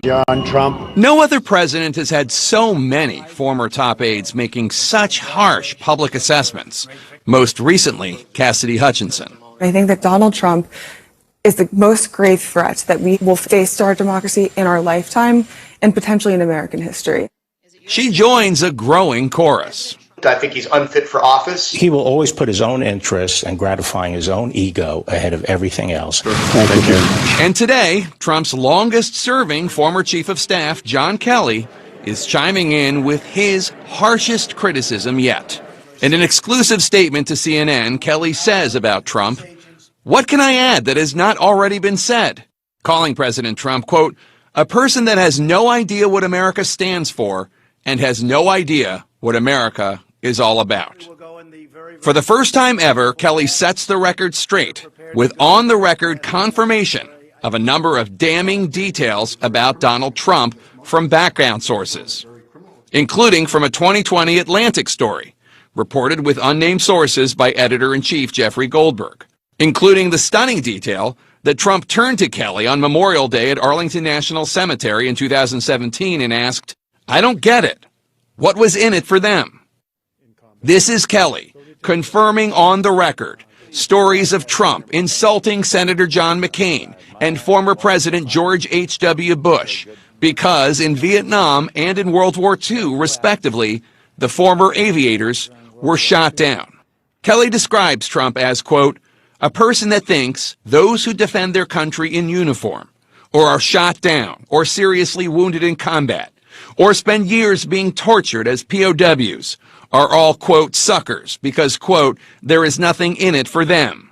John Trump. No other president has had so many former top aides making such harsh public assessments. Most recently, Cassidy Hutchinson. I think that Donald Trump is the most grave threat that we will face to our democracy in our lifetime and potentially in American history. She joins a growing chorus. I think he's unfit for office. He will always put his own interests and gratifying his own ego ahead of everything else. Thank you. And today, Trump's longest-serving former chief of staff, John Kelly, is chiming in with his harshest criticism yet. In an exclusive statement to CNN, Kelly says about Trump, "What can I add that has not already been said?" Calling President Trump, quote, "a person that has no idea what America stands for and has no idea what America is all about." For the first time ever, Kelly sets the record straight with on-the-record confirmation of a number of damning details about Donald Trump from background sources, including from a 2020 Atlantic story reported with unnamed sources by editor-in-chief Jeffrey Goldberg, including the stunning detail that Trump turned to Kelly on Memorial Day at Arlington National Cemetery in 2017 and asked, "I don't get it. What was in it for them?" This is Kelly confirming on the record stories of Trump insulting Senator John McCain and former President George H.W. Bush because in Vietnam and in World War II, respectively, the former aviators were shot down. Kelly describes Trump as, quote, "a person that thinks those who defend their country in uniform or are shot down or seriously wounded in combat or spend years being tortured as POWs are all, quote, suckers because, quote, there is nothing in it for them.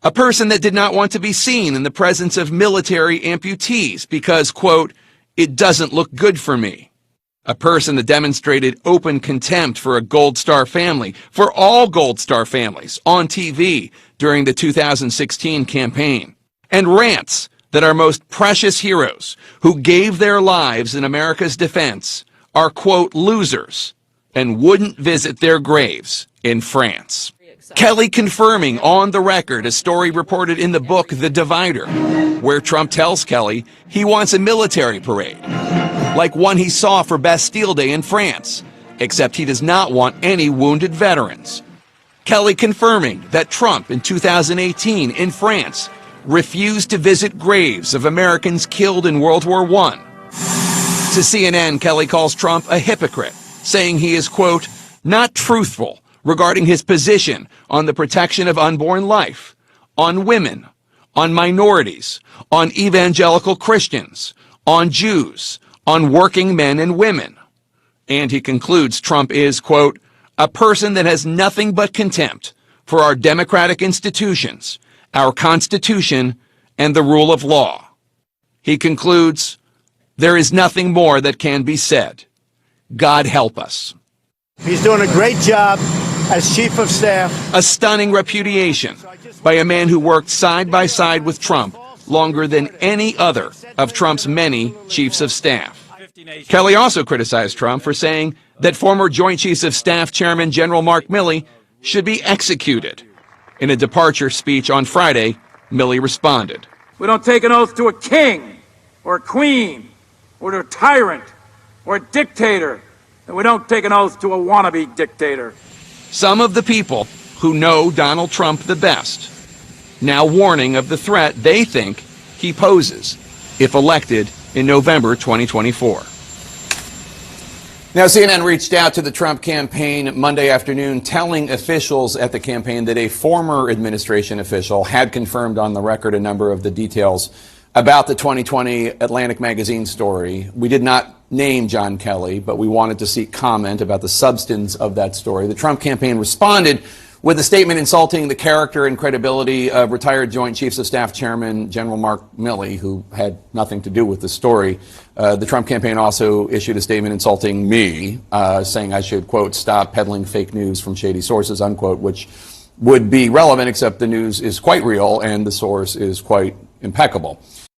A person that did not want to be seen in the presence of military amputees because, quote, it doesn't look good for me. A person that demonstrated open contempt for a Gold Star family, for all Gold Star families on TV during the 2016 campaign, and rants that our most precious heroes who gave their lives in America's defense are, quote, losers and wouldn't visit their graves in France." Kelly confirming on the record a story reported in the book The Divider, where Trump tells Kelly he wants a military parade, like one he saw for Bastille Day in France, except he does not want any wounded veterans. Kelly confirming that Trump in 2018 in France refused to visit graves of Americans killed in World War I. To CNN, Kelly calls Trump a hypocrite, saying he is, quote, not truthful regarding his position on the protection of unborn life, on women, on minorities, on evangelical Christians, on Jews, on working men and women. And he concludes Trump is, quote, a person that has nothing but contempt for our democratic institutions, our Constitution, and the rule of law. He concludes, there is nothing more that can be said. God help us. He's doing a great job as chief of staff. A stunning repudiation by a man who worked side by side with Trump longer than any other of Trump's many chiefs of staff. Kelly also criticized Trump for saying that former Joint Chiefs of Staff Chairman General Mark Milley should be executed. In a departure speech on Friday, Milley responded, "We don't take an oath to a king or a queen or to a tyrant or a dictator, and we don't take an oath to a wannabe dictator." Some of the people who know Donald Trump the best now warning of the threat they think he poses if elected in November 2024. Now, CNN reached out to the Trump campaign Monday afternoon, telling officials at the campaign that a former administration official had confirmed on the record a number of the details about the 2020 Atlantic Magazine story. We did not name John Kelly, but we wanted to seek comment about the substance of that story. The Trump campaign responded with a statement insulting the character and credibility of retired Joint Chiefs of Staff Chairman General Mark Milley, who had nothing to do with the story. The Trump campaign also issued a statement insulting me, saying I should, quote, stop peddling fake news from shady sources, unquote, which would be relevant, except the news is quite real and the source is quite impeccable.